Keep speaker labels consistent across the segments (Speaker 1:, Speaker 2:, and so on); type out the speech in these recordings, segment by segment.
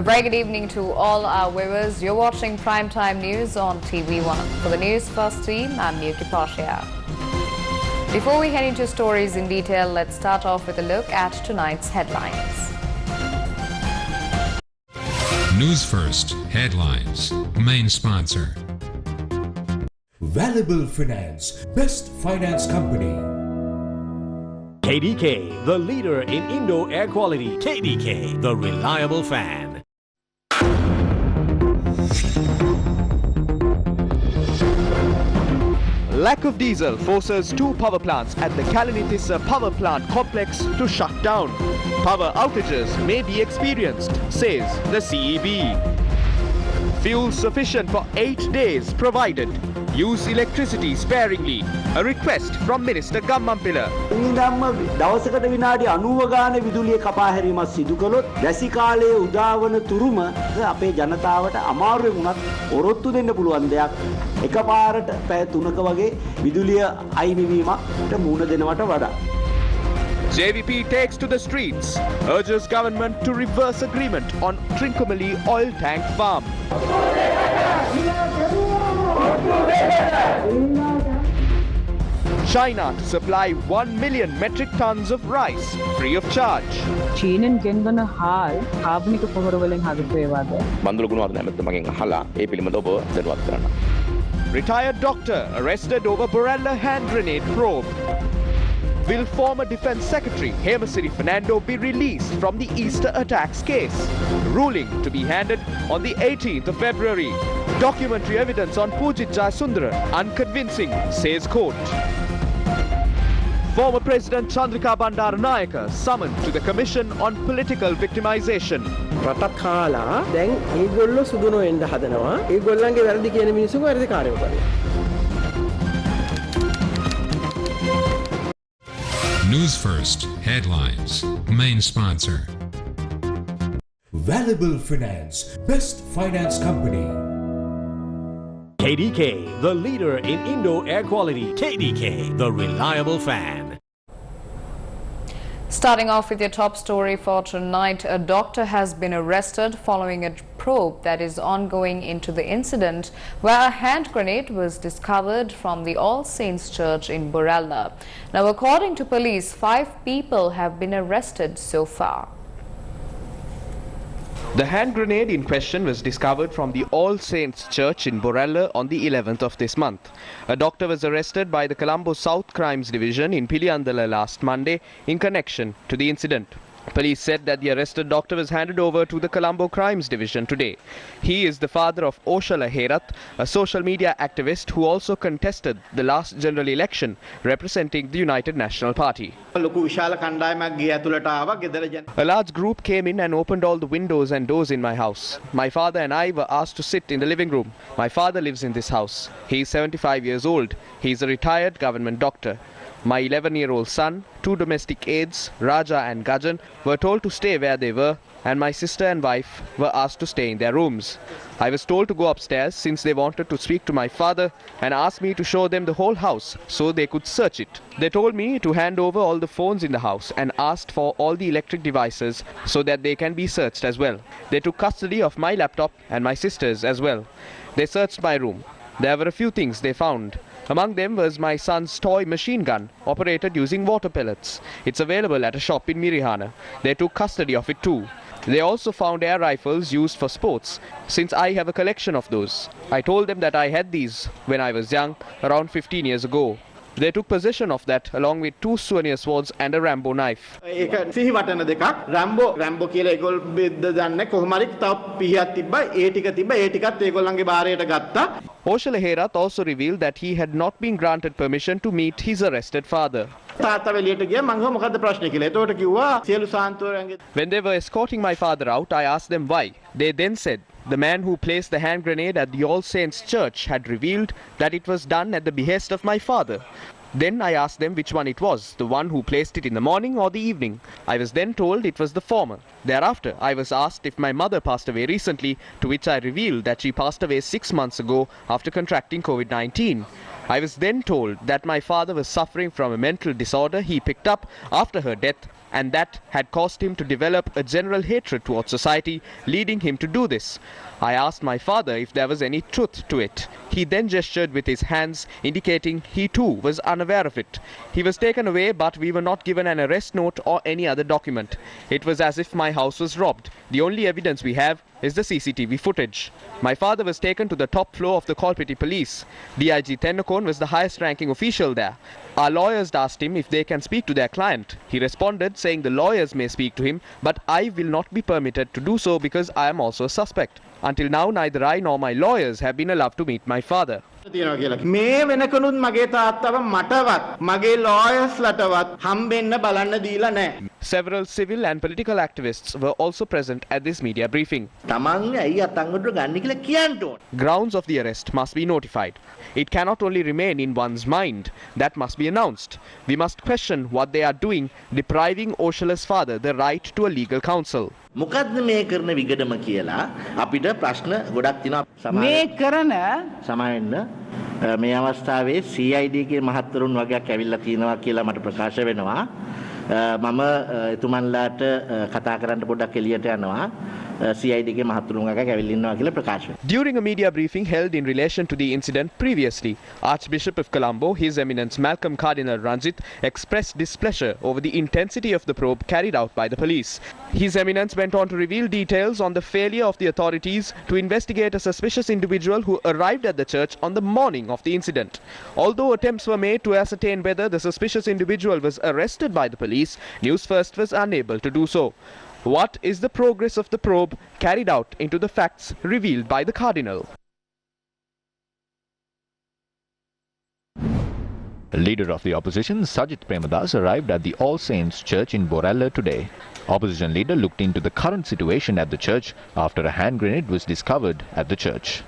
Speaker 1: very good evening to all our viewers. You're watching Primetime News on TV1. For the News First team, I'm Yuki Pasha. Before we head into stories in detail, let's start off with a look at tonight's headlines.
Speaker 2: News First headlines. Main sponsor.
Speaker 3: Valuable Finance, best finance company.
Speaker 4: KDK, the leader in indoor air quality. KDK, the reliable fan.
Speaker 5: Lack of diesel forces 2 power plants at the Kalanithissa power plant complex to shut down. Power outages may be experienced, says the CEB. Fuel sufficient for 8 days provided. Use electricity sparingly. A request from Minister Gammampila.
Speaker 6: දවසකට විනාඩි 90 ගානේ විදුලිය කපා හැරීමක් සිදු කළොත් දැසි කාලයේ උදාවන තුරුම අපේ ජනතාවට අමාරුවෙන් වුණත් ඔරොත්තු දෙන්න පුළුවන් දෙයක් එකපාරට පැය 3ක වගේ විදුලිය අයින් වීමකට මුහුණ දෙනවට වඩා.
Speaker 5: JVP takes to the streets, urges government to reverse agreement on Trincomalee oil tank farm. China to supply 1 million metric tons of rice free of charge.
Speaker 7: චීනෙන් ගෙන්වන හාල් කාබනික පොහොර වලින් හදපු ඒවාද
Speaker 8: බන්දුල ගුණවර්ධන ඇමතුමගෙන් අහලා ඒ පිළිබඳව ඔබ දැනුවත් කරන්න.
Speaker 5: Retired doctor arrested over Borella hand grenade probe. Will former Defence Secretary Hemasiri Fernando be released from the Easter attacks case? Ruling to be handed on the 18th of February. Documentary evidence on Pujit Jayasundara unconvincing, says court. Former President Chandrika Bandaranayake summoned to the Commission on Political Victimization.
Speaker 9: රටක් කාලා දැන් ඒගොල්ලෝ සුදුනෝ එන්න හදනවා. ඒගොල්ලන්ගේ වැරදි කියන මිනිස්සුන්ව වැරදිකාරයෝ කරනවා.
Speaker 2: News First headlines. Main sponsor.
Speaker 3: Valuable Finance, best finance company.
Speaker 4: KDK, the leader in indoor air quality. KDK, the reliable fan.
Speaker 1: Starting off with your top story for tonight, a doctor has been arrested following a probe that is ongoing into the incident where a hand grenade was discovered from the All Saints Church in Borella. Now, according to police, 5 people have been arrested so far.
Speaker 5: The hand grenade in question was discovered from the All Saints Church in Borella on the 11th of this month. A doctor was arrested by the Colombo South Crimes Division in Piliyandala last Monday in connection to the incident. Police said that the arrested doctor was handed over to the Colombo Crimes Division today. He is the father of Oshala Herath, a social media activist who also contested the last general election representing the United National Party. A large group came in and opened all the windows and doors in my house. My father and I were asked to sit in the living room. My father lives in this house. He is 75 years old. He is a retired government doctor. My 11-year-old son, 2 domestic aides, Raja and Gajan, were told to stay where they were, and my sister and wife were asked to stay in their rooms. I was told to go upstairs since they wanted to speak to my father and asked me to show them the whole house so they could search it. They told me to hand over all the phones in the house and asked for all the electric devices so that they can be searched as well. They took custody of my laptop and my sister's as well. They searched my room. There were a few things they found. Among them was my son's toy machine gun, operated using water pellets. It's available at a shop in Mirihana. They took custody of it too. They also found air rifles used for sports, since I have a collection of those. I told them that I had these when I was young, around 15 years ago. They took possession of that along with 2 souvenir swords and a Rambo knife. Oshala Herath also revealed that he had not been granted permission to meet his arrested father. When they were escorting my father out, I asked them why. They then said the man who placed the hand grenade at the All Saints Church had revealed that it was done at the behest of my father. Then I asked them which one it was, the one who placed it in the morning or the evening. I was then told it was the former. Thereafter, I was asked if my mother passed away recently, to which I revealed that she passed away 6 months ago after contracting COVID-19. I was then told that my father was suffering from a mental disorder he picked up after her death and that had caused him to develop a general hatred towards society, leading him to do this. I asked my father if there was any truth to it. He then gestured with his hands, indicating he too was unaware of it. He was taken away, but we were not given an arrest note or any other document. It was as if my house was robbed. The only evidence we have is the CCTV footage. My father was taken to the top floor of the Kolpiti police. DIG Tennakon was the highest ranking official there. Our lawyers asked him if they can speak to their client. He responded saying the lawyers may speak to him, but I will not be permitted to do so because I am also a suspect. Until now, neither I nor my lawyers have been allowed to meet my father.
Speaker 10: මේ වෙනකනුත් මගේ තාත්තව මටවත් මගේ lawyers-ලටවත් හම්බෙන්න බලන්න දීලා නැහැ.
Speaker 5: Several civil and political activists were also present at this media briefing.
Speaker 10: තමන්ගේ ඇයි අතංගොඩ ගන්න කියලා කියන්න ඕන.
Speaker 5: Grounds of the arrest must be notified. It cannot only remain in one's mind. That must be announced. We must question what they are doing, depriving Oshala's father the right to a legal counsel.
Speaker 10: මොකද්ද මේ කරන විගඩම කියලා අපිට ප්‍රශ්න ගොඩක් තියෙනවා.
Speaker 7: මේ කරන
Speaker 10: සමාවෙන්න මේ අවස්ථාවේ CID ගේ මහත්වරුන් වගේක් ඇවිල්ලා තියෙනවා කියලා මට ප්‍රකාශ වෙනවා. මම එතුමන්ලාට කතා කරන්න පොඩ්ඩක් එළියට යනවා. CID ගේ මහත්වරුන් වගේක් ඇවිල්ලා ඉන්නවා කියලා ප්‍රකාශ වෙනවා.
Speaker 5: During a media briefing held in relation to the incident previously, Archbishop of Colombo, His Eminence Malcolm Cardinal Ranjit, expressed displeasure over the intensity of the probe carried out by the police. His Eminence went on to reveal details on the failure of the authorities to investigate a suspicious individual who arrived at the church on the morning of the incident. Although attempts were made to ascertain whether the suspicious individual was arrested by the police, Newsfirst was unable to do so. What is the progress of the probe carried out into the facts revealed by the Cardinal?
Speaker 11: Leader of the opposition, Sajith Premadas, arrived at the All Saints Church in Borella today. Opposition leader looked into the current situation at the church after a hand grenade was discovered at the church.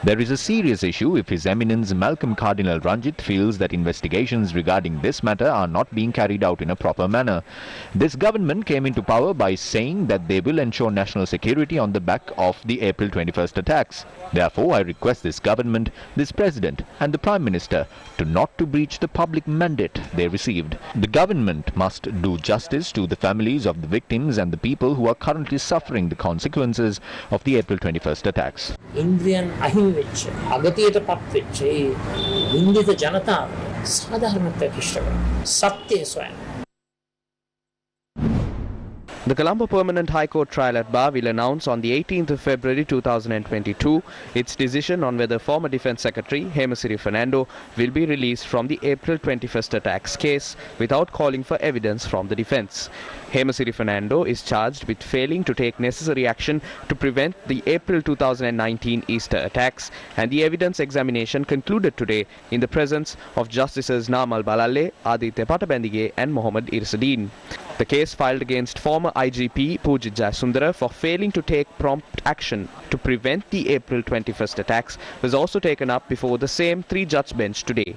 Speaker 11: There is a serious issue if His Eminence Malcolm Cardinal Ranjit feels that investigations regarding this matter are not being carried out in a proper manner. This government came into power by saying that they will ensure national security on the back of the April 21st attacks. Therefore, I request this government, this President and the Prime Minister to not to breach the public mandate they received. The government must do justice to the families of the victims and the people who are currently suffering the consequences of the April 21st attacks.
Speaker 12: ඉන්ද්‍රියන් අහිමි වෙච්ච අගතියටපත් වෙච්ච ඒ නින්දිත ජනතාව සාධාරණත්වයක් ඉෂ්ට කරනවා. සත්‍යය සොයන.
Speaker 5: The Colombo Permanent High Court Trial at Bar will announce on the 18th of February 2022 its decision on whether former Defence Secretary Hemasiri Fernando will be released from the April 21st attacks case without calling for evidence from the defence. Hemasiri Fernando is charged with failing to take necessary action to prevent the April 2019 Easter attacks, and the evidence examination concluded today in the presence of Justices Namal Balalle, Aditya Patabendige and Mohammad Irsadeen. The case filed against former IGP Pujit Jayasundara for failing to take prompt action to prevent the April 21st attacks was also taken up before the same three-judge bench today.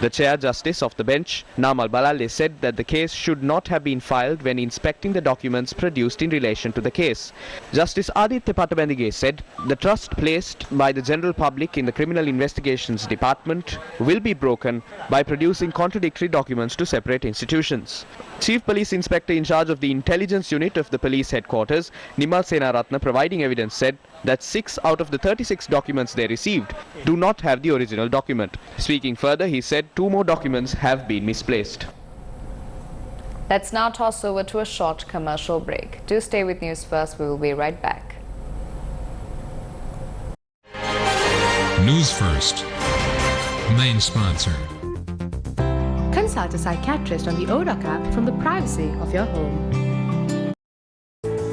Speaker 5: The Chair Justice of the bench, Namal Balalle, said that the case should not have been filed when inspecting the documents produced in relation to the case. Justice Aditya Patabendige said the trust placed by the general public in the Criminal Investigations Department will be broken by producing contradictory documents to separate institutions. Chief Police Inspector in charge of the Intelligence Unit of the Police Headquarters, Nimal Senaratna, providing evidence, said that 6 out of the 36 documents they received do not have the original document. Speaking further, he said 2 more documents have been misplaced.
Speaker 1: Let's now toss over to a short commercial break. Do stay with News First. We will be right back.
Speaker 2: News First, main sponsor.
Speaker 13: Consult a psychiatrist on the ODOC app from the privacy of your home.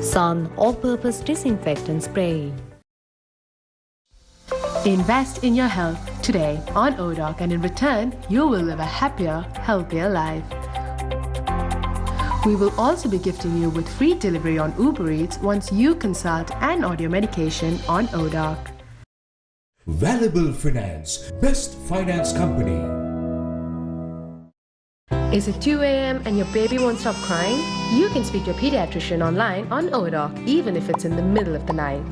Speaker 13: Sun all-purpose disinfectant spray. Invest in your health today on ODOC, and in return, you will live a happier, healthier life. We will also be gifting you with free delivery on Uber Eats once you consult and order your medication on ODOC.
Speaker 3: Valuable Finance, best finance company.
Speaker 13: Is it 2 a.m. and your baby won't stop crying? You can speak to your pediatrician online on ODOC, even if it's in the middle of the night.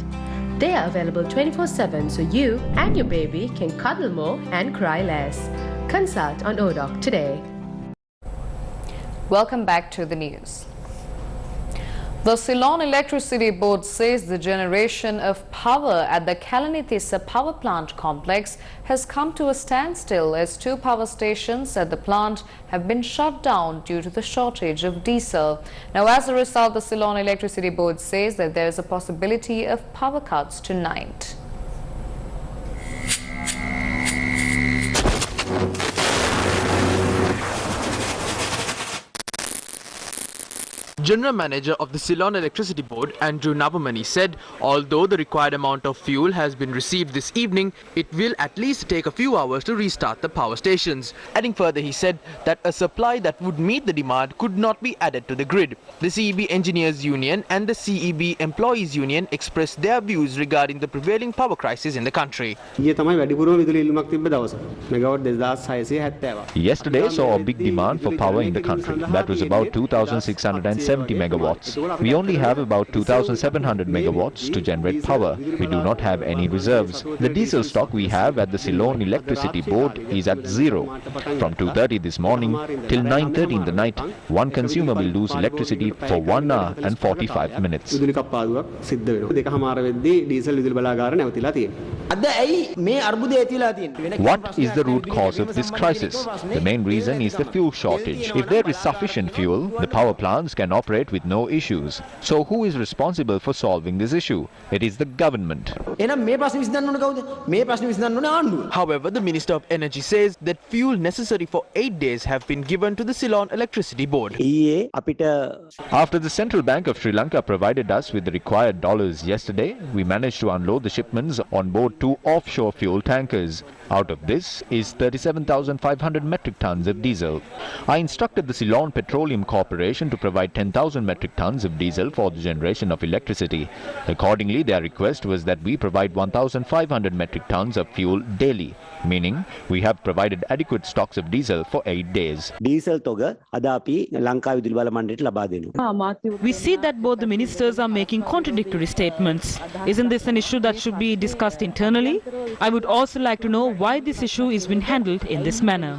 Speaker 13: They are available 24/7, so you and your baby can cuddle more and cry less. Consult on ODOC today.
Speaker 1: Welcome back to the news. The Ceylon Electricity Board says the generation of power at the Kalanithissa power plant complex has come to a standstill as 2 power stations at the plant have been shut down due to the shortage of diesel. Now, as a result, the Ceylon Electricity Board says that there is a possibility of power cuts tonight.
Speaker 5: General Manager of the Ceylon Electricity Board, Andrew Navamani, said although the required amount of fuel has been received this evening, it will at least take a few hours to restart the power stations. Adding further, he said that a supply that would meet the demand could not be added to the grid. The CEB Engineers Union and the CEB Employees Union expressed their views regarding the prevailing power crisis in the country.
Speaker 11: Yesterday saw a big demand for power in the country. That was about 2,670 megawatts. We only have about 2,700 megawatts to generate power. We do not have any reserves. The diesel stock we have at the Ceylon Electricity Board is at 0. From 2:30 this morning till 9:30 in the night, one consumer will lose electricity for 1 hour and 45 minutes. What is the root cause of this crisis? The main reason is the fuel shortage. If there is sufficient fuel, the power plants can operate with no issues. So who is responsible for solving this issue? It is the government.
Speaker 5: However, the Minister of Energy says that fuel necessary for 8 days have been given to the Ceylon Electricity Board.
Speaker 11: After the Central Bank of Sri Lanka provided us with the required dollars yesterday, we managed to unload the shipments on board 2 offshore fuel tankers. Out of this is 37,500 metric tons of diesel. I instructed the Ceylon Petroleum Corporation to provide 10,000 metric tons of diesel for the generation of electricity. Accordingly, their request was that we provide 1,500 metric tons of fuel daily, meaning we have provided adequate stocks of diesel for 8 days.
Speaker 6: We see
Speaker 7: that both the ministers are making contradictory statements. Isn't this an issue that should be discussed internally? I would also like to know why this issue is being handled in this manner.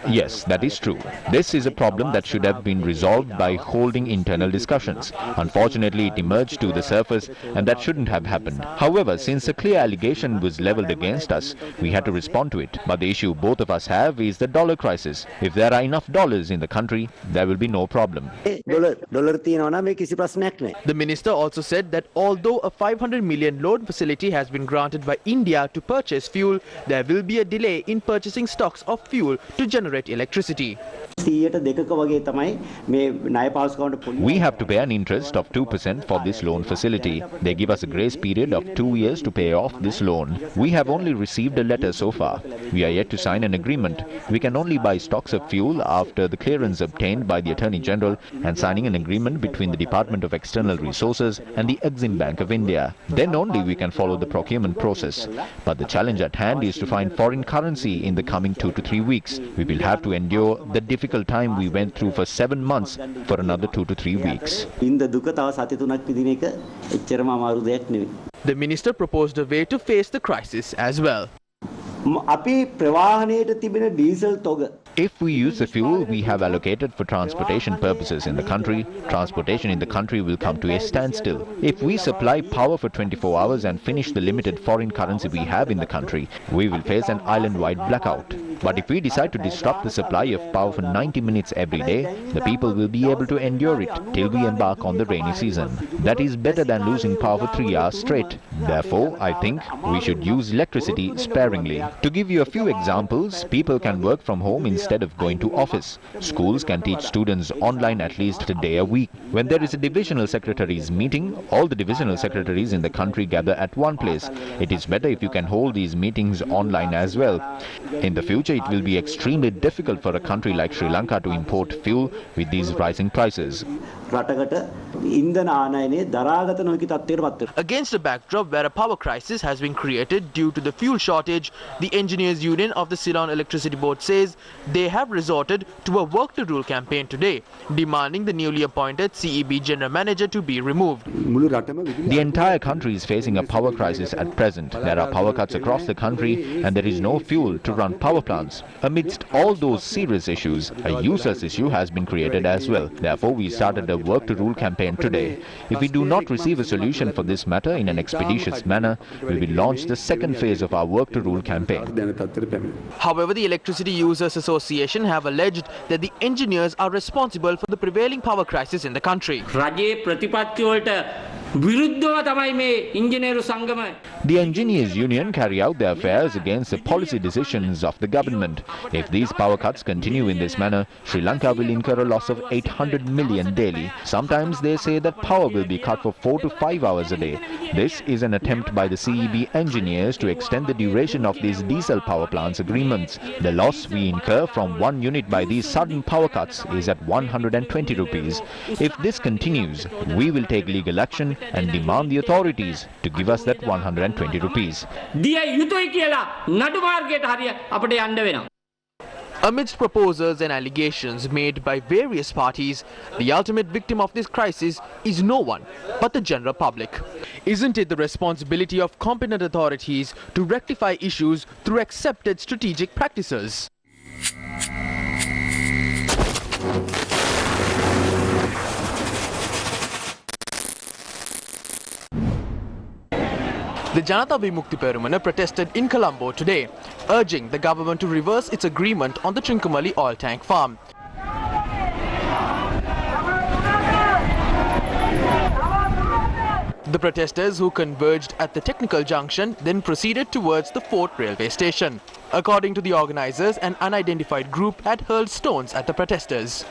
Speaker 11: Yes, that is true. This is a problem that should have been resolved by holding internal discussions. Unfortunately, it emerged to the surface and that shouldn't have happened. However, since a clear allegation was leveled against us, we had to respond to it. But the issue both of us have is the dollar crisis. If there are enough dollars in the country, there will be no problem.
Speaker 5: The minister also said that although a 500 million loan facility has been granted by India to purchase fuel, there will be a delay in purchasing stocks of fuel to generate electricity.
Speaker 11: We have to pay an interest of 2% for this loan facility. They give us a grace period of 2 years to pay off this loan. We have only received a letter so far. We are yet to sign an agreement. We can only buy stocks of fuel after the clearance obtained by the Attorney General and signing an agreement between the Department of External Resources and the Exim Bank of India. Then only we can follow the procurement process. But the challenge at hand is to find foreign currency in the coming 2 to 3 weeks. We will have to endure the difficult time we went through for 7 months for another 2 to 3 weeks.
Speaker 5: The minister proposed a way to face the crisis as well.
Speaker 11: If we use the fuel we have allocated for transportation purposes in the country, transportation in the country will come to a standstill. If we supply power for 24 hours and finish the limited foreign currency we have in the country, we will face an island-wide blackout. But if we decide to disrupt the supply of power for 90 minutes every day, the people will be able to endure it till we embark on the rainy season. That is better than losing power for 3 hours straight. Therefore, I think we should use electricity sparingly. To give you a few examples, people can work from home instead of going to office. Schools can teach students online at least a day a week. When there is a divisional secretaries meeting, all the divisional secretaries in the country gather at one place. It is better if you can hold these meetings online as well. In the future, it will be extremely difficult for a country like Sri Lanka to import fuel with these rising prices.
Speaker 6: රටකට ඉන්ධන ආනයනයේ දරාගත නොහැකි තත්ත්වයකට පත් වෙනවා.
Speaker 14: Against a backdrop where a power crisis has been created due to the fuel shortage, the Engineers Union of the Ceylon Electricity Board says they have resorted to a work to rule campaign today, demanding the newly appointed CEB General Manager to be removed.
Speaker 11: The entire country is facing a power crisis at present. There are power cuts across the country and there is no fuel to run power plants. Amidst all those serious issues, a useless issue has been created as well. Therefore, we started a work to rule campaign today. If we do not receive a solution for this matter in an expeditious manner, we will launch the second phase of our work to rule campaign.
Speaker 14: However, the Electricity Users Association have alleged that the engineers are responsible for the prevailing power crisis in the country.
Speaker 11: The Engineers Union carry out their affairs against the policy decisions of the government. If these power cuts continue in this manner, Sri Lanka will incur a loss of 800 million daily. Sometimes they say that power will be cut for 4 to 5 hours a day. This is an attempt by the CEB engineers to extend the duration of these diesel power plants agreements. The loss we incur from one unit by these sudden power cuts is at 120 rupees. If this continues, we will take legal action and demand the authorities to give us that 120 rupees.
Speaker 14: Amidst proposals and allegations made by various parties, the ultimate victim of this crisis is no one but the general public. Isn't it the responsibility of competent authorities to rectify issues through accepted strategic practices? The Janata Vimukti Perumana protested in Colombo today, urging the government to reverse its agreement on the Trincomalee oil tank farm. The protesters, who converged at the technical junction, then proceeded towards the Fort railway station. According to the organizers, an unidentified group had hurled stones at the protesters.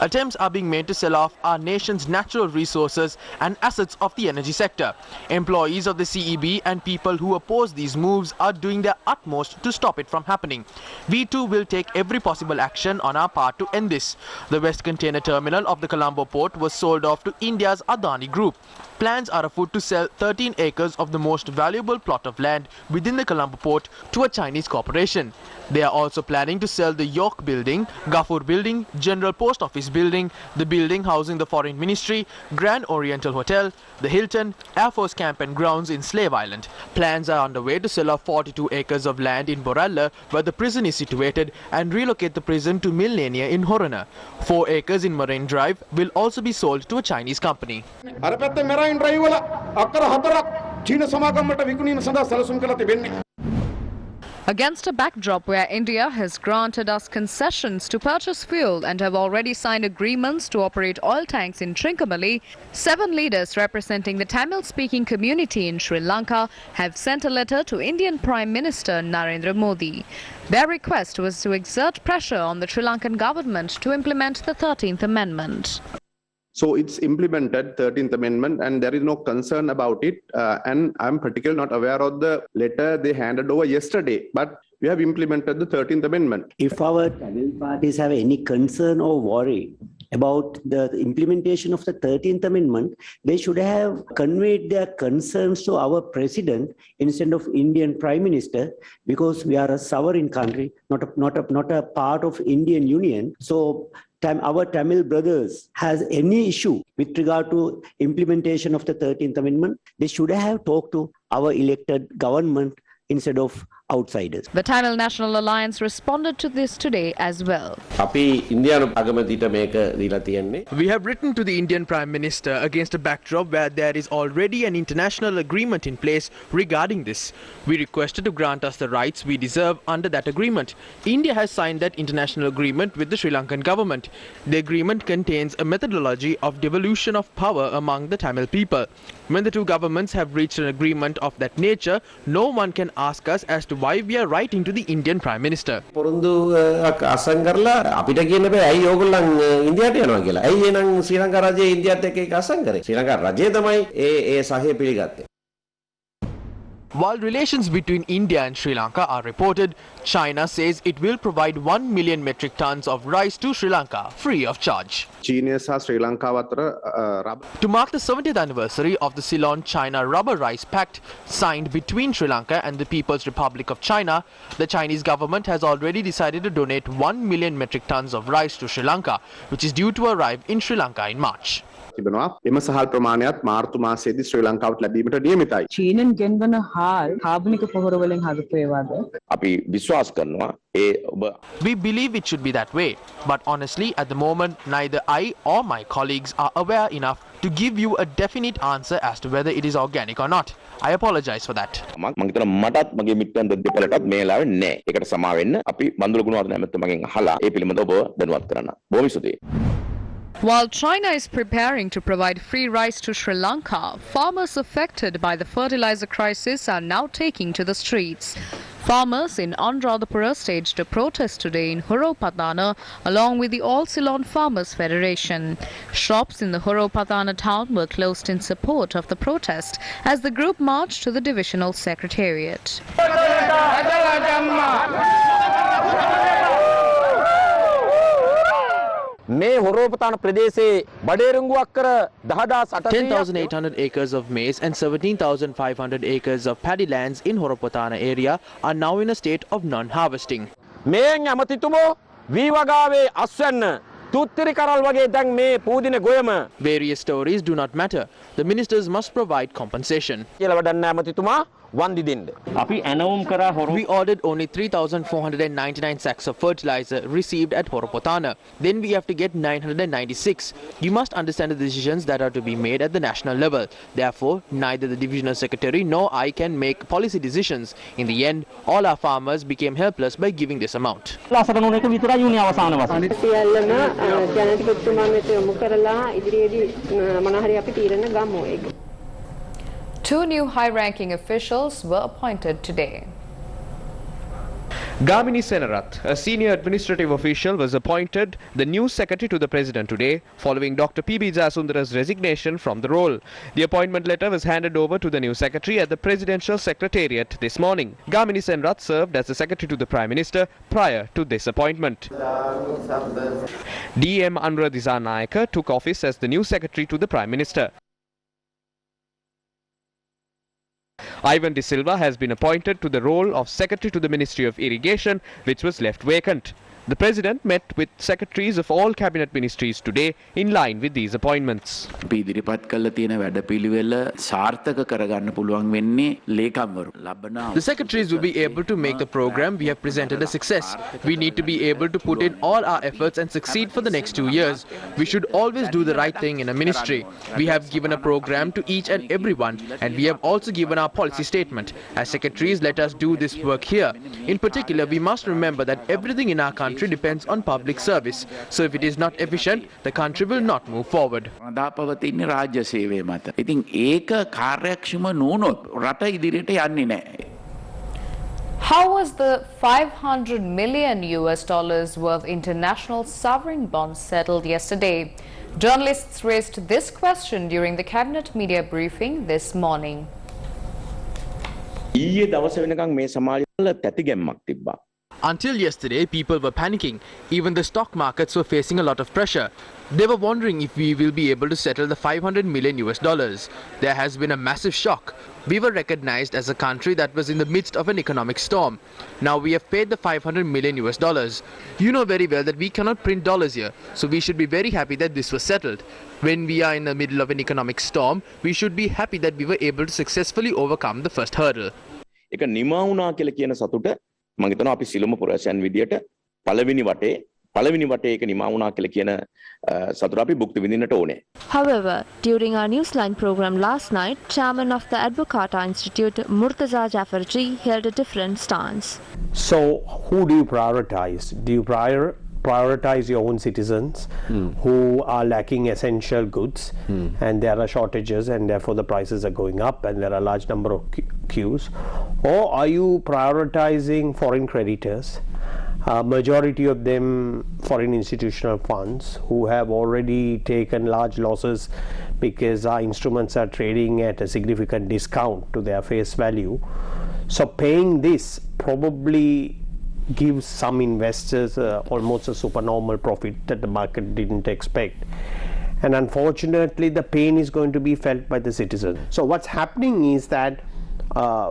Speaker 14: Attempts are being made to sell off our nation's natural resources and assets of the energy sector. Employees of the CEB and people who oppose these moves are doing their utmost to stop it from happening. We too will take every possible action on our part to end this. The West Container Terminal of the Colombo port was sold off to India's Adani Group. Plans are afoot to sell 13 acres of the most valuable plot of land within the Colombo port to a Chinese corporation. They are also planning to sell the York Building, Gafoor Building, General Post Office Building, the building housing the Foreign Ministry, Grand Oriental Hotel, the Hilton, Air Force Camp and Grounds in Slave Island. Plans are underway to sell off 42 acres of land in Boralla, where the prison is situated, and relocate the prison to Millennia in Horana. 4 acres in Marine Drive will also be sold to a Chinese company. Against a backdrop where India has granted us concessions to purchase fuel and have already signed agreements to operate oil tanks in Trincomalee, 7 leaders representing the Tamil-speaking community in Sri Lanka have sent a letter to Indian Prime Minister Narendra Modi. Their request was to exert pressure on the Sri Lankan government to implement the 13th Amendment.
Speaker 15: So it's implemented 13th Amendment and there is no concern about it. And I'm particularly not aware of the letter they handed over yesterday, but we have implemented the 13th Amendment.
Speaker 6: If our Tamil parties have any concern or worry about the implementation of the 13th Amendment, they should have conveyed their concerns to our president instead of Indian Prime Minister, because we are a sovereign country, not a part of Indian Union. So our Tamil brothers has any issue with regard to implementation of the 13th Amendment, they should have talked to our elected government instead of outsiders.
Speaker 1: The Tamil National Alliance responded to this today as well.
Speaker 16: We
Speaker 14: have written to the Indian Prime Minister against a backdrop where there is already an international agreement in place regarding this. We requested to grant us the rights we deserve under that agreement. India has signed that international agreement with the Sri Lankan government. The agreement contains a methodology of devolution of power among the Tamil people. When the two governments have reached an agreement of that nature, no one can ask us as to to why we are writing to the Indian Prime Minister.
Speaker 16: පොරොන්දු අසං කරලා අපිට කියන්න බෑ ඇයි ඕගොල්ලන් ඉන්දියාට යනවා කියලා. ඇයි එනං ශ්‍රී ලංකා රජයේ ඉන්දියාත් එක්ක ඒක අසං කරේ? ශ්‍රී ලංකා රජය තමයි ඒ සහය පිළිගත්තේ.
Speaker 14: While relations between India and Sri Lanka are reported, China says it will provide 1 million metric tons of rice to Sri Lanka free of charge. To mark the 70th anniversary of the Ceylon-China Rubber Rice Pact signed between Sri Lanka and the People's Republic of China, the Chinese government has already decided to donate 1 million metric tons of rice to Sri Lanka, which is due to arrive in Sri Lanka in March.
Speaker 15: තිබෙනවා එම සහල් ප්‍රමාණයත් මාර්තු මාසයේදී ශ්‍රී ලංකාවට ලැබීමට නියමිතයි.
Speaker 17: චීනෙන් ගෙන්වන හාල් කාබනික පොහොර වලින් හදපු ඒවාද?
Speaker 8: අපි විශ්වාස කරනවා ඒ ඔබ
Speaker 14: We believe it should be that way, but honestly at the moment neither I or my colleagues are aware enough to give you a definite answer as to whether it is organic or not. I apologize for that.
Speaker 8: මම හිතනවා මටත් මගේ මිත්‍රයන් දෙපළටත් මේ වෙලාවේ නෑ. ඒකට සමා වෙන්න අපි බන්දුල ගුණවර්ධන ඇමතුමගෙන් අහලා ඒ පිළිබඳව ඔබ දැනුවත් කරන්න. බොහොම ස්තුතියි.
Speaker 1: While China is preparing to provide free rice to Sri Lanka, farmers affected by the fertilizer crisis are now taking to the streets. Farmers in Anuradhapura staged a protest today in Horopatana along with the All Ceylon Farmers Federation. Shops in the Horopatana town were closed in support of the protest as the group marched to the divisional secretariat.
Speaker 18: මේ හොරෝපතාන ප්‍රදේශයේ බඩේරුංගුවක් කර
Speaker 14: 10,800 acres of maize and 17,500 acres of paddy lands in Horopatana area are now in a state of non-harvesting.
Speaker 18: මේන් ඇමතිතුමෝ වී වගාවේ අස්වැන්න තුත්තිරි කරල් වගේ දැන් මේ පූදින ගොයම
Speaker 14: Various stories do not matter. The ministers must provide compensation.
Speaker 18: කියලා වඩන්න ඇමතිතුමා වන්දි දෙන්න.
Speaker 14: අපි ඇනවුම් කරා We ordered only 3,499 sacks of fertilizer received at Horopatana. Then we have to get 996. You must understand the decisions that are to be made at the national level. Therefore, neither the divisional secretary nor I can make policy decisions. In the end, all our farmers became helpless by giving this amount.
Speaker 1: Two new high-ranking officials were appointed today.
Speaker 5: Gamini Senarath, a senior administrative official, was appointed the new secretary to the president today, following Dr. P.B. Jayasundara's resignation from the role. The appointment letter was handed over to the new secretary at the presidential secretariat this morning. Gamini Senarath served as the secretary to the prime minister prior to this appointment. D.M. Anura Disanayaka took office as the new secretary to the prime minister. Ivan De Silva has been appointed to the role of Secretary to the Ministry of Irrigation, which was left vacant. The President met with secretaries of all cabinet ministries today in line with these appointments.
Speaker 19: අපි ඉදිරිපත් කළ තියෙන වැඩපිළිවෙල සාර්ථක කරගන්න පුළුවන් වෙන්නේ ලේකම්වරු ලබන
Speaker 14: The secretaries will be able to make the program we have presented a success. We need to be able to put in all our efforts and succeed for the next 2 years. We should always do the right thing in a ministry. We have given a program to each and everyone, and we have also given our policy statement. As secretaries, let us do this work here. In particular, we must remember that everything in our country depends on public service. So if it is not efficient, the country will not move forward.
Speaker 19: පවතින්නේ රාජ්‍ය සේවය මත. ඉතින් ඒක කාර්යක්ෂම නොවුනොත් රට ඉදිරියට යන්නේ නැහැ.
Speaker 1: How was the $500 million worth international sovereign bonds settled yesterday? Journalists raised this question during the cabinet media briefing this morning.
Speaker 8: ඊයේ දවස වෙනකන් මේ සමාජවල තැතිගැම්මක් තිබ්බා.
Speaker 14: Until yesterday, people were panicking. Even the stock markets were facing a lot of pressure. They were wondering if we will be able to settle the $500 million. There has been a massive shock. We were recognized as a country that was in the midst of an economic storm. Now we have paid the $500 million. You know very well that we cannot print dollars here, so we should be very happy that this was settled. When we are in the middle of an economic storm, we should be happy that we were able to successfully overcome the first hurdle.
Speaker 8: ඒක නිමා වුණා කියලා කියන සතුට මම හිතනවා අපි සිළුම පුරවැසියන් විදියට පළවෙනි වටේ ඒක නිමා වුණා කියලා කියන සතුට අපි භුක්ති විඳින්නට ඕනේ.
Speaker 20: However, during our Newsline program last night, chairman of the Advocata Institute, Murtaza Jafarji, held a different stance.
Speaker 21: So, who do you prioritize? Do you prioritize your own citizens who are lacking essential goods and there are shortages and therefore the prices are going up and there are a large number of queues, or are you prioritizing foreign creditors, majority of them foreign institutional funds who have already taken large losses because our instruments are trading at a significant discount to their face value. So paying this probably gives some investors almost a supernormal profit that the market didn't expect. And unfortunately, the pain is going to be felt by the citizens. So what's happening is that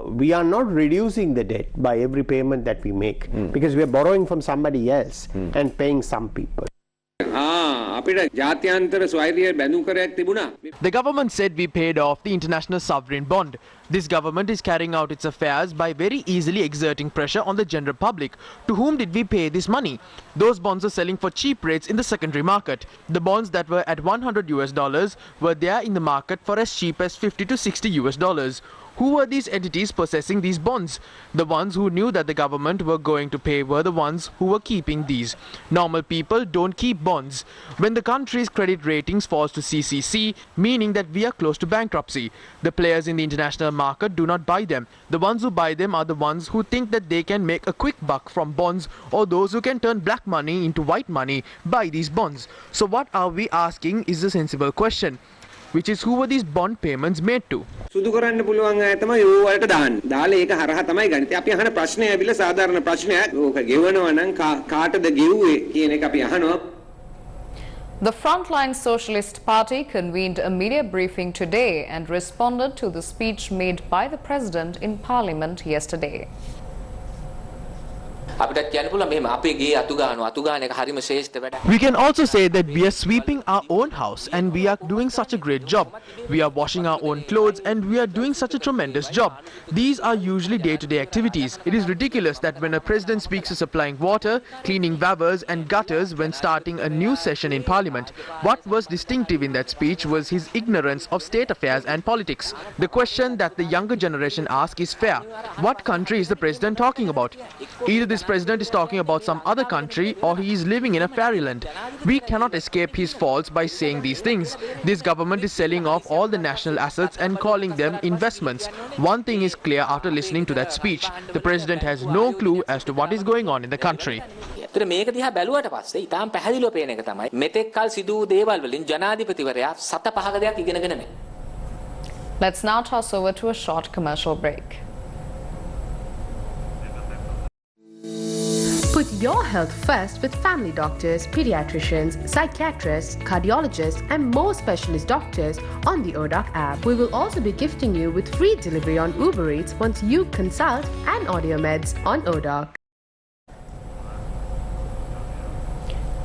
Speaker 21: we are not reducing the debt by every payment that we make, because we are borrowing from somebody else and paying some people.
Speaker 14: The government said we paid off the international sovereign bond. This government is carrying out its affairs by very easily exerting pressure on the general public. To whom did we pay this money? Those bonds are selling for cheap rates in the secondary market. The bonds that were at $100 were there in the market for as cheap as $50 to $60. Who were these entities possessing these bonds? The ones who knew that the government were going to pay were the ones who were keeping these. Normal people don't keep bonds. When the country's credit ratings falls to CCC, meaning that we are close to bankruptcy, the players in the international market do not buy them. The ones who buy them are the ones who think that they can make a quick buck from bonds, or those who can turn black money into white money by these bonds. So what are we asking is a sensible question, which is who were these bond payments made to?
Speaker 9: සුදු කරන්න පුළුවන් අය තමයි ඕ වලට දාන්න. දාලා ඒක හරහා තමයි ගන්න. අපි අහන ප්‍රශ්නේ ඇවිල්ලා සාධාරණ ප්‍රශ්නයක්. ඕක ගෙවනවා නම් කාටද ගෙව්වේ කියන එක අපි අහනවා.
Speaker 1: The Frontline Socialist Party convened a media briefing today and responded to the speech made by the President in Parliament yesterday.
Speaker 14: We can also say that we are sweeping our own house and we are doing such a great job. We are washing our own clothes and we are doing such a tremendous job. These are usually day-to-day activities. It is ridiculous that when a president speaks of supplying water, cleaning wavers and gutters when starting a new session in Parliament, what was distinctive in that speech was his ignorance of state affairs and politics. The question that the younger generation asks is fair. What country is the president talking about? Either this president is talking about some other country or he is living in a fairyland. We cannot escape his faults by saying these things. This government is selling off all the national assets and calling them investments. One thing is clear after listening to that speech. The president has no clue as to what is going on in the country.
Speaker 12: මේක දිහා බැලුවට පස්සේ ඊටාම් පැහැදිලිව පේන එක තමයි මෙතෙක් කල සිදු වූ දේවල් වලින් ජනාධිපතිවරයා සත පහක දෙයක් ඉගෙනගෙන නැහැ.
Speaker 1: Let's now toss over to a short commercial break.
Speaker 13: Put your health first with family doctors, pediatricians, psychiatrists, cardiologists, and more specialist doctors on the ODOC app. We will also be gifting you with free delivery on Uber Eats once you consult and order meds on ODOC.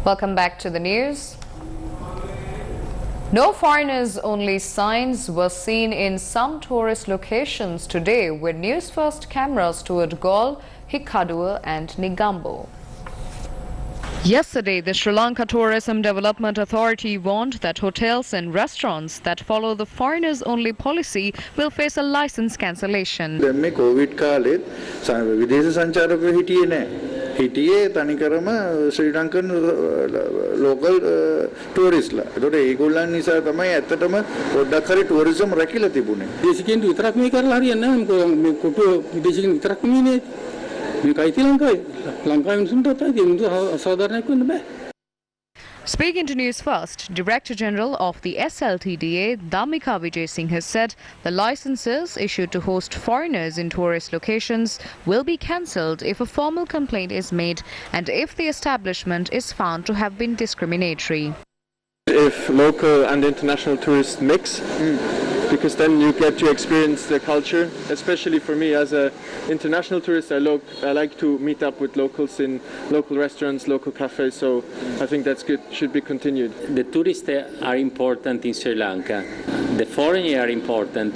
Speaker 1: Welcome back to the news. No foreigners only signs were seen in some tourist locations today with Newsfirst cameras toured Galle, Hikkaduwa and Negombo. Yesterday, the Sri Lanka Tourism Development Authority warned that hotels and restaurants that follow the foreigners-only policy will face a license cancellation.
Speaker 22: මේ Covid කාලෙත් විදේශ සංචාරකයෝ හිටියේ නැහැ. හිටියේ තනිකරම ශ්‍රී Lankan local ටූරිස්ට්ලා. ඒතකොට ඒගොල්ලන් නිසා තමයි ඇත්තටම පොඩ්ඩක් හරි ටූරිසම් රැකිලා තිබුණේ. විදේශිකයන්ට විතරක් මේ කරලා හරියන්නේ නැහැ. මේ කොටු විදේශිකයන් විතරක් නෙමෙයි.
Speaker 1: Speaking to News First, Director General of the SLTDA, Damika Vijay Singh, has said the licenses issued to host foreigners in tourist locations will be cancelled if a formal complaint is made and if the establishment is found to have been discriminatory.
Speaker 23: If local and international tourists mix, because then you get to experience the culture. Especially for me as an international tourist, I like to meet up with locals in local restaurants, local cafes, so I think that's good, should be continued.
Speaker 24: The tourists are important in Sri Lanka. The foreigners are important.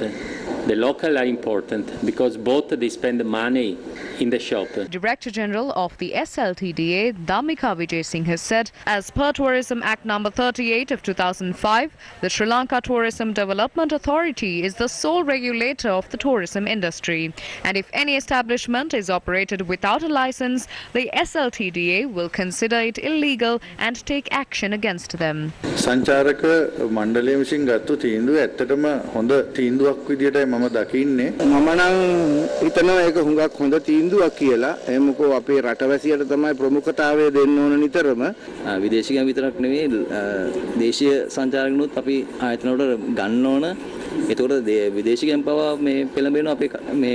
Speaker 24: The local are important because both they spend money in the shop.
Speaker 1: Director General of the SLTDA, Dhammika Vijay Singh, has said, as per Tourism Act number 38 of 2005, the Sri Lanka Tourism Development Authority is the sole regulator of the tourism industry. And if any establishment is operated without a license, the SLTDA will consider it illegal and take action against them.
Speaker 22: සංචාරක මණ්ඩලය විසින් ගත්තු තීන්දුව ඇත්තටම හොඳ තීන්දුවක් විදියටයි මම දකින්නේ.
Speaker 2: මම නම් හිතනවා ඒක හුඟක් හොඳ තීන්දුවක් කියලා. ඒ මොකෝ අපේ රටවැසියට තමයි ප්‍රමුඛතාවය දෙන්න ඕන නිතරම.
Speaker 3: විදේශිකයන් විතරක් නෙවෙයි දේශීය සංචාරකනුත් අපි ආයතනවල ගන්න ඕන. ඒතකොට විදේශිකයන් පවා මේ පෙළඹෙනවා අපේ මේ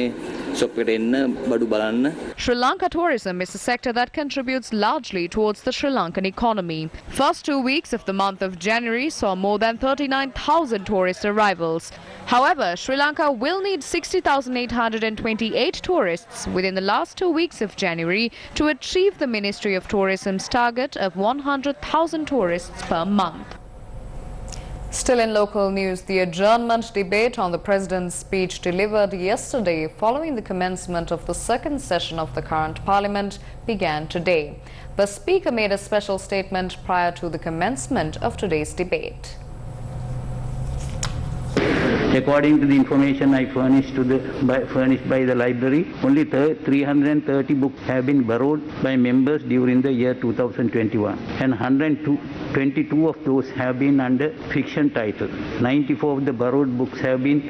Speaker 3: shop එකට එන්න බඩු බලන්න.
Speaker 1: Sri Lanka tourism is a sector that contributes largely towards the Sri Lankan economy. First 2 weeks of the month of January saw more than 39,000 tourist arrivals. However, Sri Lanka will need 60,828 tourists within the last 2 weeks of January to achieve the Ministry of Tourism's target of 100,000 tourists per month. Still in local news, the adjournment debate on the President's speech delivered yesterday following the commencement of the second session of the current Parliament began today. The Speaker made a special statement prior to the commencement of today's debate.
Speaker 4: According to the information I furnished by the library, only 330 books have been borrowed by members during the year 2021, and 122 of those have been under fiction titles. 94 of the borrowed books have been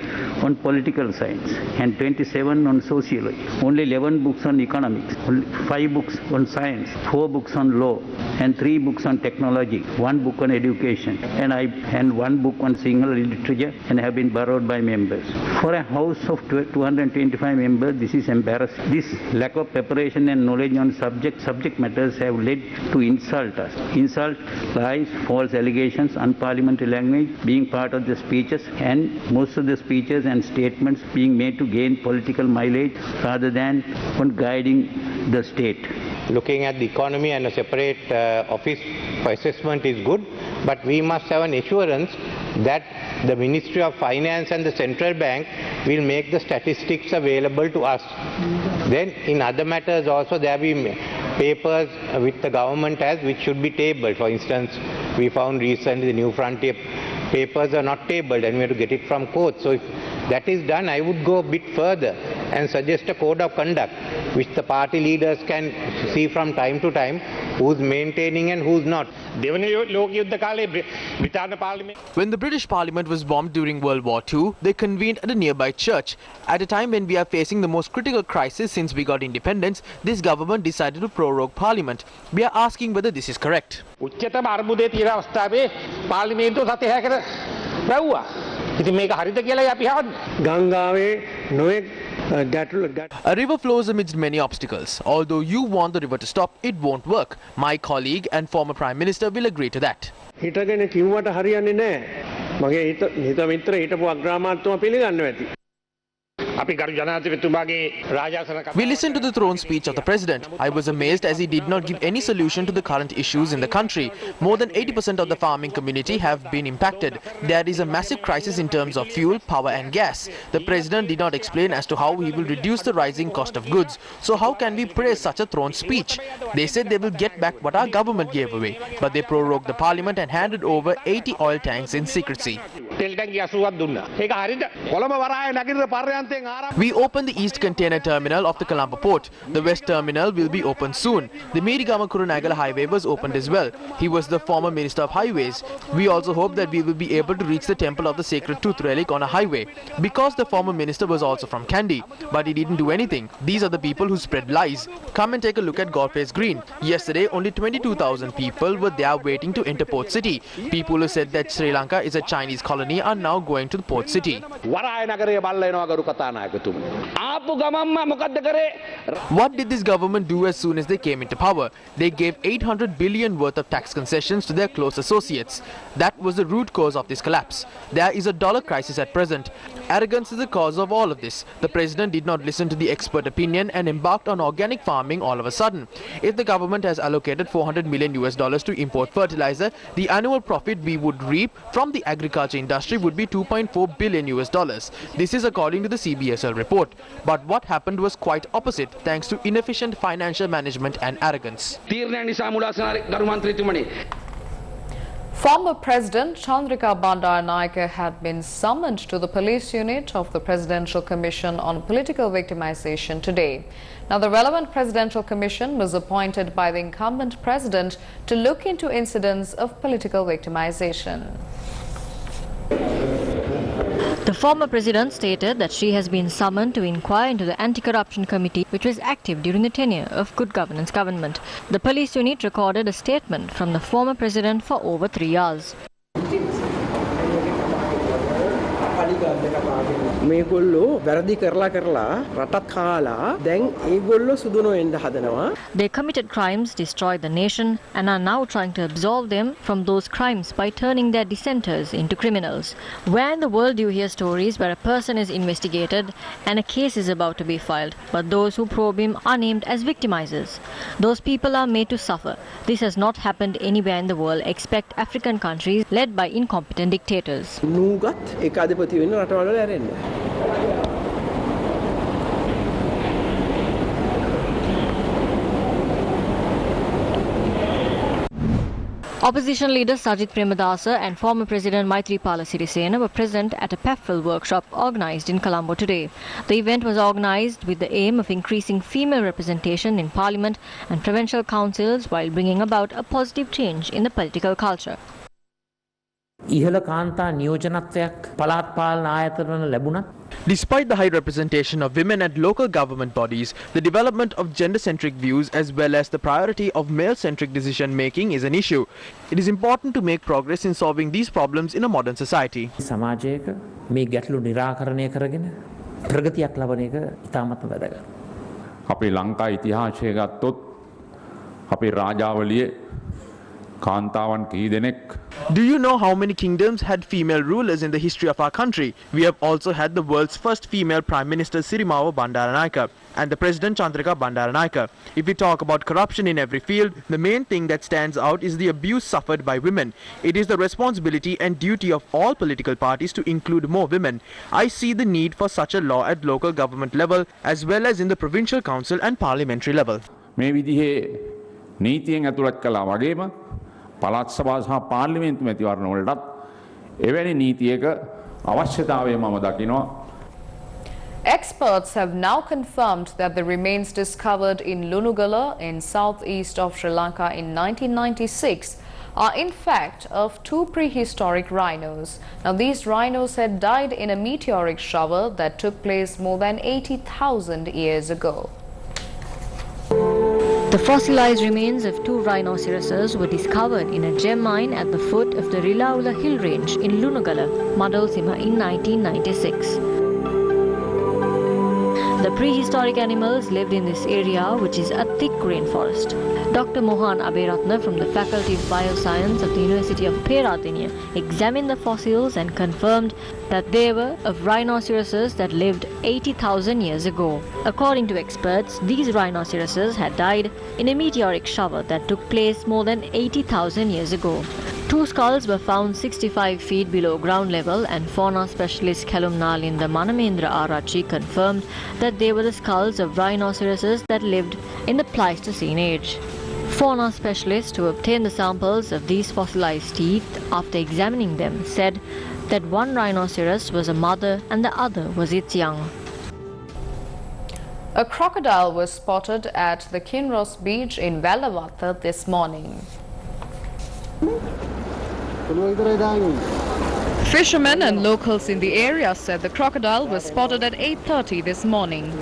Speaker 4: on political science, and 27 on sociology. Only 11 books on economics, 5 books on science, 4 books on law, and 3 books on technology, 1 book on education, and 1 book on Sinhala literature, and have been borrowed by members. For a house of 225 members, this is embarrassing. This lack of preparation and knowledge on subject matters have led to insult us. Insult, lies, false allegations, unparliamentary language being part of the speeches, and most of the speeches and statements being made to gain political mileage rather than on guiding the state.
Speaker 10: Looking at the economy and a separate office for assessment is good, but we must have an assurance that the Ministry of Finance and the Central Bank will make the statistics available to us. Then in other matters also there will be papers which the government has which should be tabled. For instance, we found recently the New Frontier papers are not tabled and we have to get it from court. So if that is done, I would go a bit further and suggest a code of conduct which the party leaders can see from time to time who's maintaining and who's not.
Speaker 14: When the British Parliament was bombed during World War II, they convened at a nearby church. At a time when we are facing the most critical crisis since we got independence, this government decided to prorogue Parliament. We are asking whether this is correct. A river flows amidst many obstacles. Although you want the river to stop, it won't work. My colleague and former Prime Minister will agree to that. We listened to the throne speech of the President. I was amazed as he did not give any solution to the current issues in the country. More than 80% of the farming community have been impacted. There is a massive crisis in terms of fuel, power and gas. The President did not explain as to how he will reduce the rising cost of goods. So how can we praise such a throne speech? They said they will get back what our government gave away. But they prorogued the Parliament and handed over 80 oil tanks in secrecy. We opened the East Container Terminal of the Colombo Port. The West Terminal will be opened soon. The Meerigama-Kurunegala Highway was opened as well. He was the former Minister of Highways. We also hope that we will be able to reach the Temple of the Sacred Tooth Relic on a highway. Because the former minister was also from Kandy, but he didn't do anything. These are the people who spread lies. Come and take a look at Godfrey's Green. Yesterday, only 22,000 people were there waiting to enter Port City. People who said that Sri Lanka is a Chinese colony are now going to the Port City. What did this government do as soon as they came into power? They gave 800 billion worth of tax concessions to their close associates. That was the root cause of this collapse. There is a dollar crisis at present. Arrogance is the cause of all of this. The President did not listen to the expert opinion and embarked on organic farming all of a sudden. If the government has allocated $400 million to import fertilizer, the annual profit we would reap from the agriculture industry industry would be $2.4 billion. This is according to the CBSL report. But what happened was quite opposite thanks to inefficient financial management and arrogance.
Speaker 1: Former President Chandrika Bandaranaike had been summoned to the police unit of the Presidential Commission on Political Victimization today. Now, the relevant Presidential Commission was appointed by the incumbent president to look into incidents of political victimization.
Speaker 6: The former president stated that she has been summoned to inquire into the anti-corruption committee which was active during the tenure of Good Governance government. The police unit recorded a statement from the former president for over 3 hours.
Speaker 7: මේගොල්ලෝ වැරදි කරලා රටත් කාලා දැන් ඒගොල්ලෝ සුදුනෝ වෙන්න හදනවා.
Speaker 6: They committed crimes, destroyed the nation, and are now trying to absolve them from those crimes by turning their dissenters into criminals. Where in the world do you hear stories where a person is investigated and a case is about to be filed, but those who probe him are named as victimizers? Those people are made to suffer. This has not happened anywhere in the world except African countries led by incompetent dictators.
Speaker 7: නූගත් ඒකාධිපති වෙන්න රටවල ඇරෙන්න.
Speaker 6: Opposition leader Sajith Premadasa and former President Maithripala Sirisena were present at a PAFL workshop organised in Colombo today. The event was organised with the aim of increasing female representation in Parliament and provincial councils while bringing about a positive change in the political culture.
Speaker 12: ඉහළ කාන්තා නියෝජනත්වයක් පළාත් පාලන ආයතනවල ලැබුණත්
Speaker 14: Despite the high representation of women at local government bodies, the development of gender-centric views as well as the priority of male-centric decision-making is an issue. It is important to make progress in solving these problems in a modern society.
Speaker 12: සමාජයක මේ ගැටලු निराකරණය කරගෙන ප්‍රගතියක් ලබන එක ඉතාමත් වැදගත්.
Speaker 11: අපේ ලංකා ඉතිහාසය ගත්තොත් අපේ රාජාවලියේ කාන්තාවන් කී දෙනෙක්
Speaker 14: Do you know how many kingdoms had female rulers in the history of our country? We have also had the world's first female Prime Minister Sirimava Bandaranaike and the President Chandrika Bandaranaike. If we talk about corruption in every field, the main thing that stands out is the abuse suffered by women. It is the responsibility and duty of all political parties to include more women. I see the need for such a law at local government level as well as in the provincial council and parliamentary level.
Speaker 11: මේ විදිහේ නීතියෙන් ඇතුළත් කළා වගේම පළාත් සභා සහ පාර්ලිමේන්තු මැතිවරණ වලටත් එවැනි නීතියක අවශ්‍යතාවය මම දකිනවා.
Speaker 1: Experts have now confirmed that the remains discovered in Lunugala in southeast of Sri Lanka in 1996 are in fact of 2 prehistoric rhinos. Now, these rhinos had died in a meteoric shower that took place more than 80,000 years ago.
Speaker 6: The fossilized remains of 2 rhinoceroses were discovered in a gem mine at the foot of the Rilaula hill range in Lunugala, Madalsima in 1996. The prehistoric animals lived in this area, which is a thick rainforest. Dr. Mohan Aberatna from the Faculty of Bioscience of the University of Peradeniya examined the fossils and confirmed that they were of rhinoceroses that lived 80,000 years ago. According to experts, these rhinoceroses had died in a meteoric shower that took place more than 80,000 years ago. 2 skulls were found 65 feet below ground level, and fauna specialist Kalumnalinda Manamendra Arachi confirmed that they were the skulls of rhinoceroses that lived in the Pleistocene age. Fauna specialists who obtained the samples of these fossilized teeth after examining them said that one rhinoceros was a mother and the other was its young.
Speaker 1: A crocodile was spotted at the Kinross beach in Velavata this morning. Fishermen and locals in the area said the crocodile was spotted at 8:30 this morning.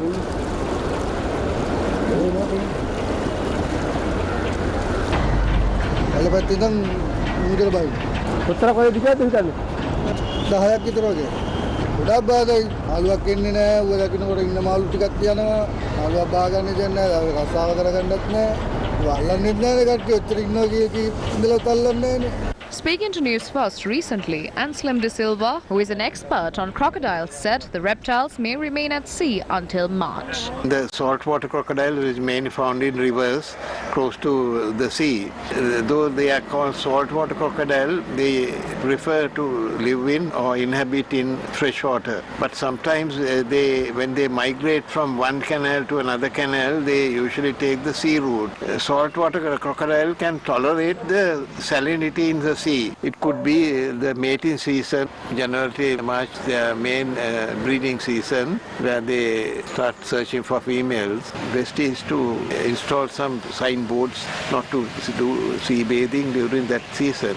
Speaker 1: Speaking to Newsfirst recently, Anselm de Silva, who is an expert on crocodiles, said the reptiles may remain at sea until March.
Speaker 15: The saltwater crocodile is mainly found in rivers close to the sea. Though they are called saltwater crocodile, they prefer to live in or inhabit in fresh water. But sometimes when they migrate from one canal to another canal, they usually take the sea route. Saltwater crocodile can tolerate the salinity in the sea. It could be the mating season, January, March, their main breeding season, where they start searching for females. Best is to install some signboards not to do sea bathing during that season.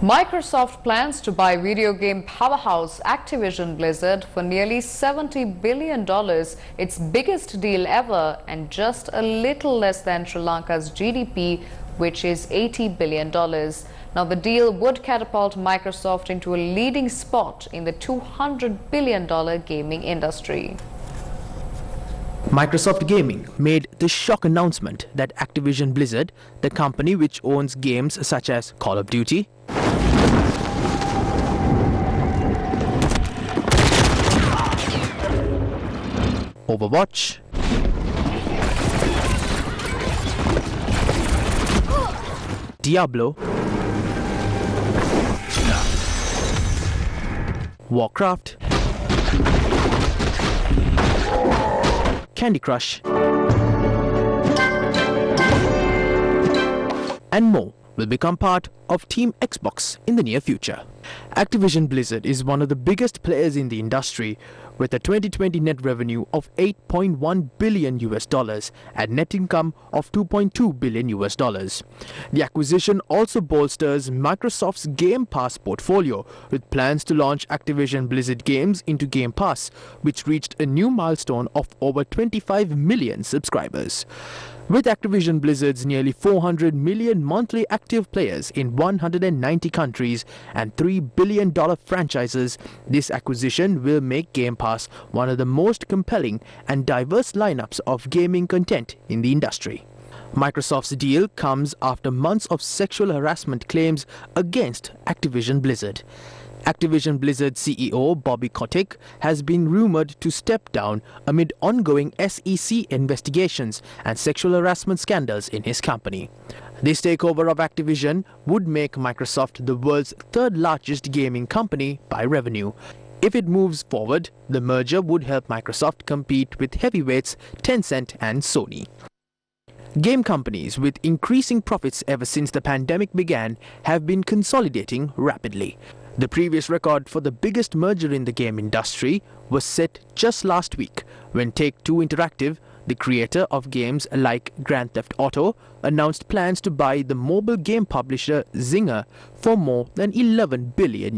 Speaker 1: Microsoft plans to buy video game powerhouse Activision Blizzard for nearly $70 billion, its biggest deal ever, and just a little less than Sri Lanka's GDP, which is $80 billion. Now, the deal would catapult Microsoft into a leading spot in the $200 billion gaming industry.
Speaker 14: Microsoft Gaming made the shock announcement that Activision Blizzard, the company which owns games such as Call of Duty, Overwatch, Diablo, Warcraft, Candy Crush, and more will become part of Team Xbox in the near future. Activision Blizzard is one of the biggest players in the industry, with a 2020 net revenue of $8.1 billion and net income of $2.2 billion. The acquisition also bolsters Microsoft's Game Pass portfolio, with plans to launch Activision Blizzard games into Game Pass, which reached a new milestone of over 25 million subscribers. With Activision Blizzard's nearly 400 million monthly active players in 190 countries and $3 billion franchises, this acquisition will make Game Pass one of the most compelling and diverse lineups of gaming content in the industry. Microsoft's deal comes after months of sexual harassment claims against Activision Blizzard. Activision Blizzard CEO Bobby Kotick has been rumored to step down amid ongoing SEC investigations and sexual harassment scandals in his company. This takeover of Activision would make Microsoft the world's third largest gaming company by revenue. If it moves forward, the merger would help Microsoft compete with heavyweights Tencent and Sony. Game companies with increasing profits ever since the pandemic began have been consolidating rapidly. The previous record for the biggest merger in the game industry was set just last week when Take-Two Interactive, the creator of games like Grand Theft Auto, announced plans to buy the mobile game publisher Zynga for more than $11 billion.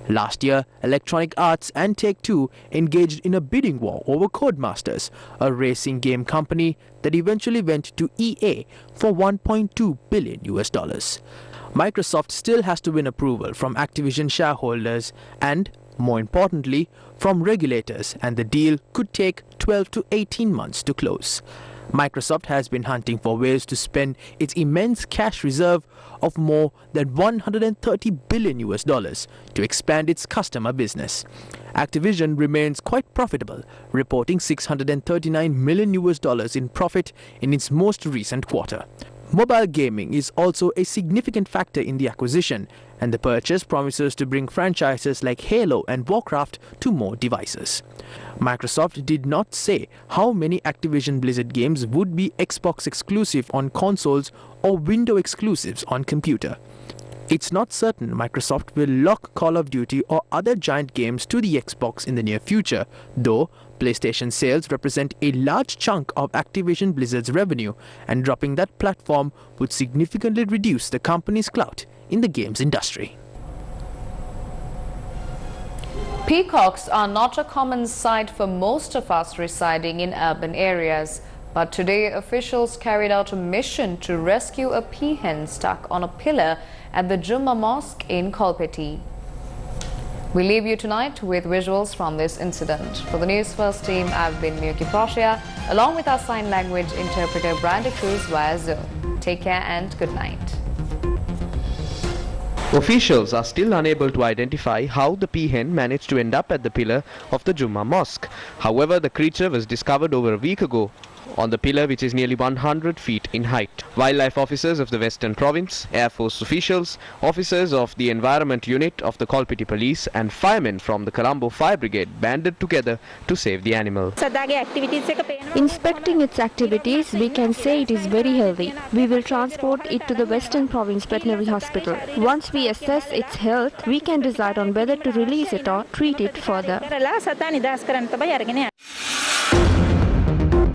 Speaker 14: Last year, Electronic Arts and Take-Two engaged in a bidding war over Codemasters, a racing game company that eventually went to EA for $1.2 billion. Microsoft still has to win approval from Activision shareholders and, more importantly, from regulators, and the deal could take 12 to 18 months to close. Microsoft has been hunting for ways to spend its immense cash reserve of more than $130 billion to expand its customer business. Activision remains quite profitable, reporting $639 million in profit in its most recent quarter. Mobile gaming is also a significant factor in the acquisition, and the purchase promises to bring franchises like Halo and Warcraft to more devices. Microsoft did not say how many Activision Blizzard games would be Xbox exclusive on consoles or Windows exclusives on computer. It's not certain Microsoft will lock Call of Duty or other giant games to the Xbox in the near future, though PlayStation sales represent a large chunk of Activision Blizzard's revenue, and dropping that platform would significantly reduce the company's clout in the games industry.
Speaker 1: Peacocks are not a common sight for most of us residing in urban areas. But today, officials carried out a mission to rescue a peahen stuck on a pillar at the Jumma Mosque in Kolpeti. We leave you tonight with visuals from this incident. For the News First team, I've been Miyuki Proshia, along with our sign language interpreter Brenda Cruz via Zoom. Take care and good night.
Speaker 14: Officials are still unable to identify how the peahen managed to end up at the pillar of the Jummah Mosque. However, the creature was discovered over a week ago on the pillar, which is nearly 100 feet in height. Wildlife officers of the Western Province, Air Force officials, officers of the Environment Unit of the Kolpiti Police and firemen from the Colombo Fire Brigade banded together to save the animal.
Speaker 20: Inspecting its activities, we can say it is very healthy. We will transport it to the Western Province Veterinary Hospital. Once we assess its health, we can decide on whether to release it or treat it further.